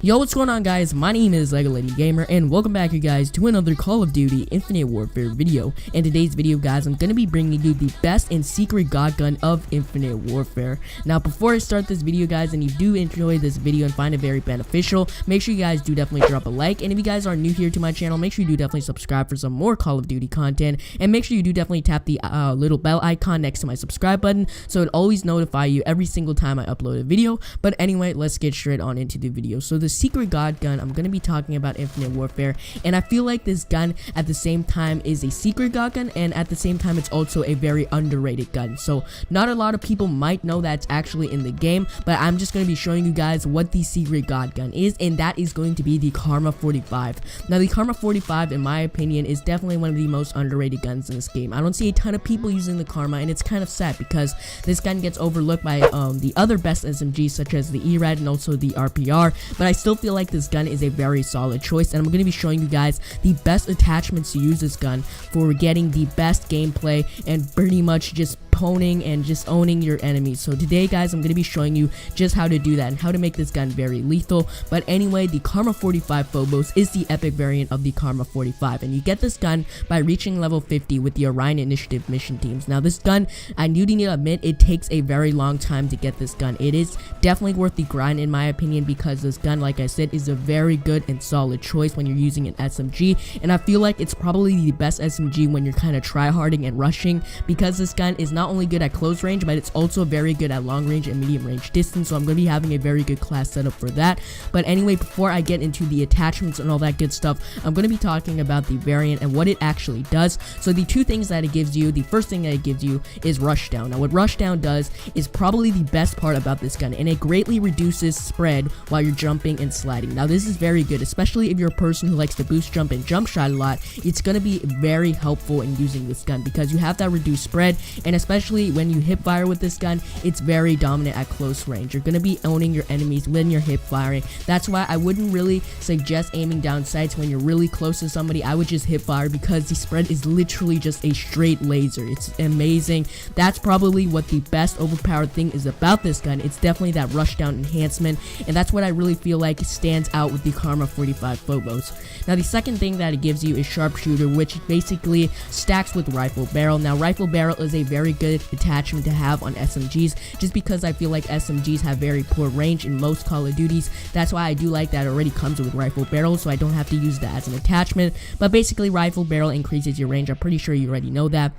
Yo, what's going on, guys? My name is legoletegamer, and welcome back, you guys, to another Call of Duty Infinite Warfare video. In today's video, guys, I'm going to be bringing you the best and secret god gun of Infinite Warfare. Now, before I start this video, guys, and you do enjoy this video and find it very beneficial, make sure you guys do definitely drop a like, and if you guys are new here to my channel, make sure you do definitely subscribe for some more Call of Duty content, and make sure you do definitely tap the little bell icon next to my subscribe button, so it always notify you every single time I upload a video. But anyway, let's get straight on into the video. So the secret god gun, I'm going to be talking about Infinite Warfare, and I feel like this gun at the same time is a secret god gun, and at the same time it's also a very underrated gun. So not a lot of people might know that it's actually in the game, but I'm just going to be showing you guys what the secret god gun is, and that is going to be the KARMA-45. Now the KARMA-45, in my opinion, is definitely one of the most underrated guns in this game. I don't see a ton of people using the KARMA, and it's kind of sad because this gun gets overlooked by the other best SMGs such as the ERAD and also the RPR, but I still feel like this gun is a very solid choice, and I'm going to be showing you guys the best attachments to use this gun for getting the best gameplay and pretty much just honing and just owning your enemies. So today, guys, I'm going to be showing you just how to do that and how to make this gun very lethal. But anyway, the KARMA-45 Phobos is the epic variant of the KARMA-45, and you get this gun by reaching level 50 with the Orion Initiative mission teams. Now this gun, I do need to admit, it takes a very long time to get this gun. It is definitely worth the grind in my opinion, because this gun, like I said, is a very good and solid choice when you're using an SMG, and I feel like it's probably the best SMG when you're kind of try-harding and rushing, because this gun is not only good at close range, but it's also very good at long range and medium range distance, so I'm going to be having a very good class setup for that. But anyway, before I get into the attachments and all that good stuff, I'm going to be talking about the variant and what it actually does. So the two things that it gives you, the first thing that it gives you is rushdown. Now what rushdown does is probably the best part about this gun, and it greatly reduces spread while you're jumping and sliding. Now this is very good, especially if you're a person who likes to boost jump and jump shot a lot. It's going to be very helpful in using this gun because you have that reduced spread, and especially when you hip fire with this gun, it's very dominant at close range. You're going to be owning your enemies when you're hip firing. That's why I wouldn't really suggest aiming down sights when you're really close to somebody. I would just hip fire because the spread is literally just a straight laser. It's amazing. That's probably what the best overpowered thing is about this gun. It's definitely that rushdown enhancement, and that's what I really feel like stands out with the KARMA-45 Phobos. Now the second thing that it gives you is sharpshooter, which basically stacks with rifle barrel. Now rifle barrel is a very good attachment to have on SMGs, just because I feel like SMGs have very poor range in most Call of Duties. That's why I do like that it already comes with rifle barrel, so I don't have to use that as an attachment. But basically rifle barrel increases your range. I'm pretty sure you already know that,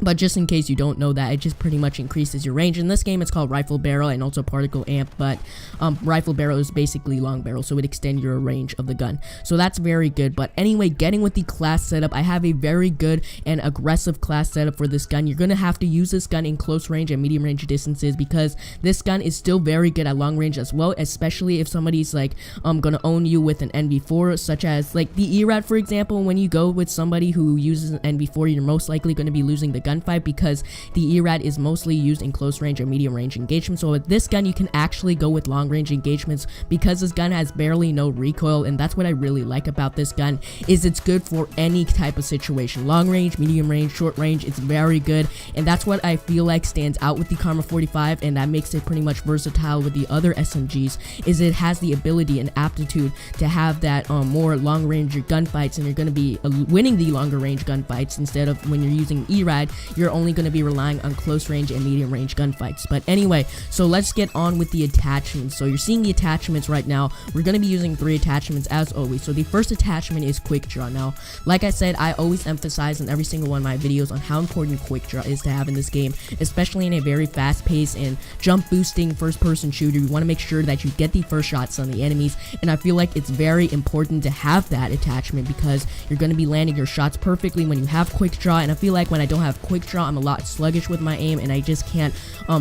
but just in case you don't know that, it just pretty much increases your range. In this game, it's called rifle barrel and also particle amp, but rifle barrel is basically long barrel, so it extends your range of the gun. So that's very good. But anyway, getting with the class setup, I have a very good and aggressive class setup for this gun. You're going to have to use this gun in close range and medium range distances, because this gun is still very good at long range as well, especially if somebody's like going to own you with an NV4, such as like the ERAD, for example. When you go with somebody who uses an NV4, you're most likely going to be losing the gunfight, because the ERAD is mostly used in close range or medium range engagement. So with this gun, you can actually go with long range engagements, because this gun has barely no recoil, and that's what I really like about this gun, is it's good for any type of situation. Long range, medium range, short range, it's very good, and that's what I feel like stands out with the KARMA-45, and that makes it pretty much versatile with the other SMGs, is it has the ability and aptitude to have that more long range gunfights, and you're going to be winning the longer range gunfights, instead of when you're using ERAD, you're only going to be relying on close range and medium range gunfights. But anyway, so let's get on with the attachments. So you're seeing the attachments right now. We're going to be using 3 attachments as always. So the first attachment is quick draw. Now, like I said, I always emphasize in every single one of my videos on how important quick draw is to have in this game, especially in a very fast paced and jump boosting first person shooter. You want to make sure that you get the first shots on the enemies, and I feel like it's very important to have that attachment, because you're going to be landing your shots perfectly when you have quick draw. And I feel like when I don't have quick draw, I'm a lot sluggish with my aim, and I just can't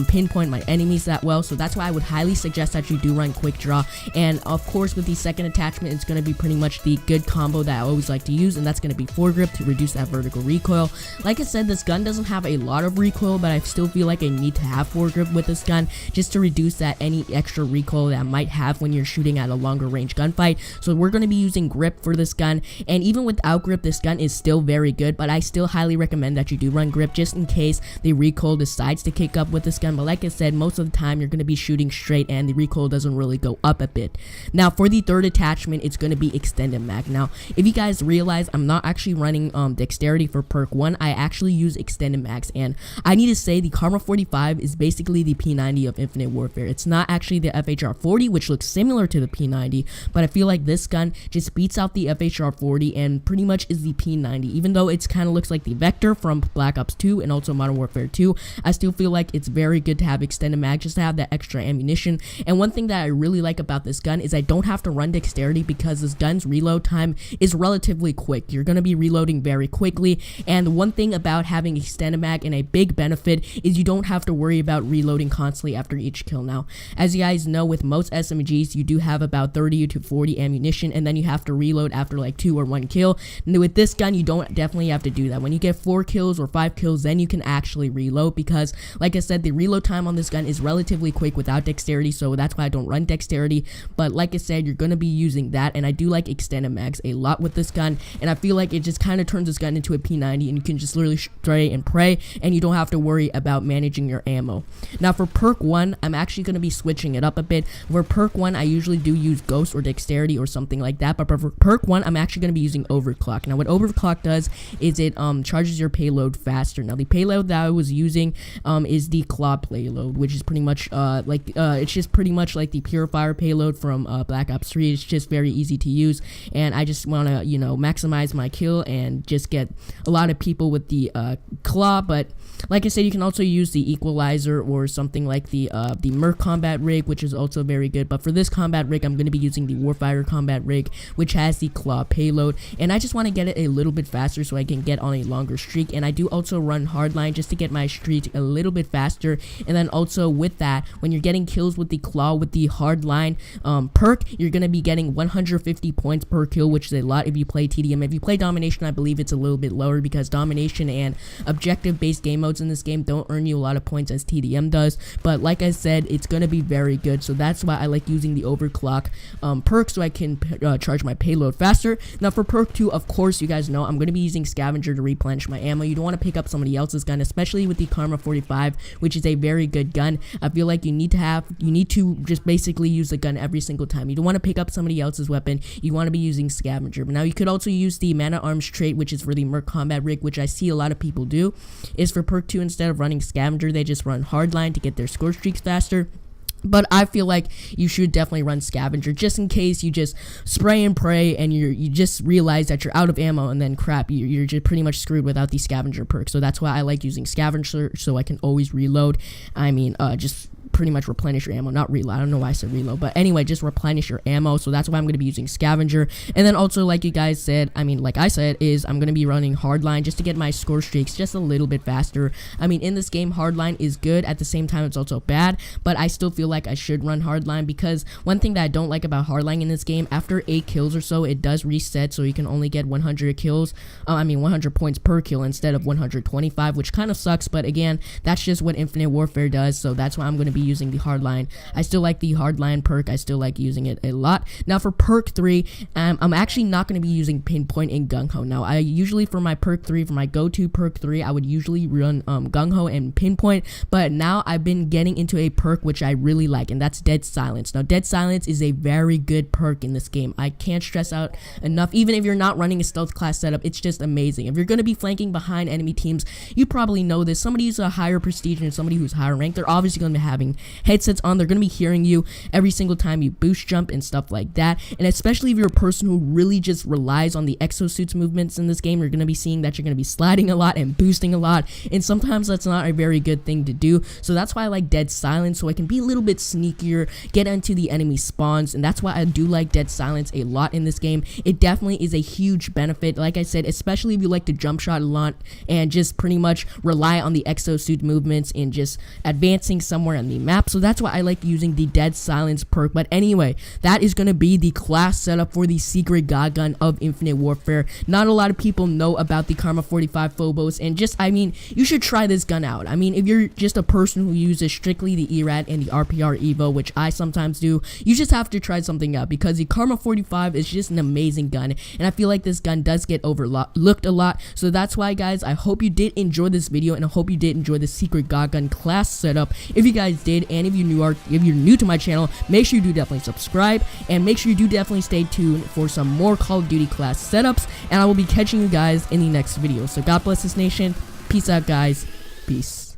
pinpoint my enemies that well. So that's why I would highly suggest that you do run quick draw. And of course, with the second attachment, it's going to be pretty much the good combo that I always like to use, and that's going to be foregrip to reduce that vertical recoil. Like I said, this gun doesn't have a lot of recoil, but I still feel like I need to have foregrip with this gun just to reduce that any extra recoil that I might have when you're shooting at a longer range gunfight. So we're going to be using grip for this gun, and even without grip, this gun is still very good, but I still highly recommend that you do run grip just in case the recoil decides to kick up with this gun. But like I said, most of the time you're going to be shooting straight and the recoil doesn't really go up a bit. Now for the third attachment, it's going to be extended mag. Now if you guys realize, I'm not actually running dexterity for perk 1, I actually use extended mags, and I need to say the KARMA-45 is basically the P90 of Infinite Warfare. It's not actually the FHR-40, which looks similar to the P90, but I feel like this gun just beats out the FHR-40 and pretty much is the P90. Even though it kind of looks like the Vector from Black Ops 2 and also Modern Warfare 2, I still feel like it's very good to have extended mag just to have that extra ammunition. And one thing that I really like about this gun is I don't have to run dexterity because this gun's reload time is relatively quick. You're going to be reloading very quickly, and one thing about having extended mag and a big benefit is you don't have to worry about reloading constantly after each kill. Now, as you guys know, with most SMGs, you do have about 30 to 40 ammunition, and then you have to reload after like 2 or 1 kill. And with this gun, you don't definitely have to do that. When you get 4 kills or 5 kills, then you can actually reload, because like I said, the reload time on this gun is relatively quick without dexterity, so that's why I don't run dexterity. But like I said, you're going to be using that, and I do like extended mags a lot with this gun, and I feel like it just kind of turns this gun into a P90, and you can just literally spray and pray, and you don't have to worry about managing your ammo. Now for perk 1, I'm actually going to be switching it up a bit. For perk 1, I usually do use ghost or dexterity or something like that, but for perk 1, I'm actually going to be using overclock. Now what overclock does is it charges your payload faster. Now the payload that I was using is the claw payload, which is pretty much it's just pretty much like the purifier payload from Black Ops 3. It's just very easy to use, and I just want to, you know, maximize my kill and just get a lot of people with the claw. But like I said, you can also use the equalizer or something like the Merc combat rig, which is also very good. But for this combat rig, I'm going to be using the Warfighter combat rig, which has the claw payload, and I just want to get it a little bit faster so I can get on a longer streak. And I do also run hardline just to get my streak a little bit faster. And then also with that, when you're getting kills with the claw with the hardline perk, you're going to be getting 150 points per kill, which is a lot if you play TDM. If you play domination, I believe it's a little bit lower, because domination and objective based game modes in this game don't earn you a lot of points as TDM does. But like I said, it's going to be very good, so that's why I like using the overclock perk, so I can charge my payload faster. Now for perk 2, of course, you guys know I'm going to be using scavenger to replenish my ammo. You don't want to pick up somebody else's gun, especially with the KARMA-45, which is a very good gun. I feel like you need to just basically use the gun every single time. You don't want to pick up somebody else's weapon. You want to be using scavenger. But now you could also use the mana arms trait, which is for the Merc combat rig, which I see a lot of people do. Is for perk 2, instead of running scavenger, they just run hardline to get their score streaks faster. But I feel like you should definitely run scavenger just in case you just spray and pray and you just realize that you're out of ammo, and then crap, you're just pretty much screwed without the scavenger perk. So that's why I like using scavenger, so I can always reload. I mean, just pretty much replenish your ammo, not reload. I don't know why I said reload, but anyway, just replenish your ammo. So that's why I'm going to be using scavenger. And then also, like you guys said, I mean, like I said, is I'm going to be running hardline just to get my score streaks just a little bit faster. I mean, in this game, hardline is good. At the same time, it's also bad, but I still feel like I should run hardline, because one thing that I don't like about hardline in this game, after 8 kills or so, it does reset, so you can only get 100 kills, 100 points per kill instead of 125, which kind of sucks. But again, that's just what Infinite Warfare does, so that's why I'm going to be using the hardline. I still like the hardline perk. I still like using it a lot. Now for perk 3, I'm actually not going to be using pinpoint and gung-ho. Now I usually, for my perk 3, for my go-to perk 3, I would usually run gung-ho and pinpoint, but now I've been getting into a perk which I really like, and that's dead silence. Now dead silence is a very good perk in this game. I can't stress out enough. Even if you're not running a stealth class setup, it's just amazing. If you're going to be flanking behind enemy teams, you probably know this. Somebody who's a higher prestige and somebody who's higher ranked, they're obviously going to be having having headsets on, they're going to be hearing you every single time you boost jump and stuff like that. And especially if you're a person who really just relies on the exosuits movements in this game, you're going to be seeing that you're going to be sliding a lot and boosting a lot, and sometimes that's not a very good thing to do. So that's why I like dead silence, so I can be a little bit sneakier, get into the enemy spawns, and that's why I do like dead silence a lot in this game. It definitely is a huge benefit, like I said, especially if you like to jump shot a lot and just pretty much rely on the exosuit movements and just advancing somewhere on the map. So that's why I like using the dead silence perk. But anyway, that is going to be the class setup for the secret god gun of Infinite Warfare. Not a lot of people know about the KARMA-45 Phobos, and just, I mean, you should try this gun out. I mean, if you're just a person who uses strictly the ERAD and the RPR Evo, which I sometimes do, you just have to try something out, because the KARMA-45 is just an amazing gun, and I feel like this gun does get overlooked a lot. So that's why, guys, I hope you did enjoy this video, and I hope you did enjoy the secret god gun class setup. If you guys did, and if you're new to my channel, make sure you do definitely subscribe, and make sure you do definitely stay tuned for some more Call of Duty class setups, and I will be catching you guys in the next video. So God bless this nation. Peace out, guys. Peace.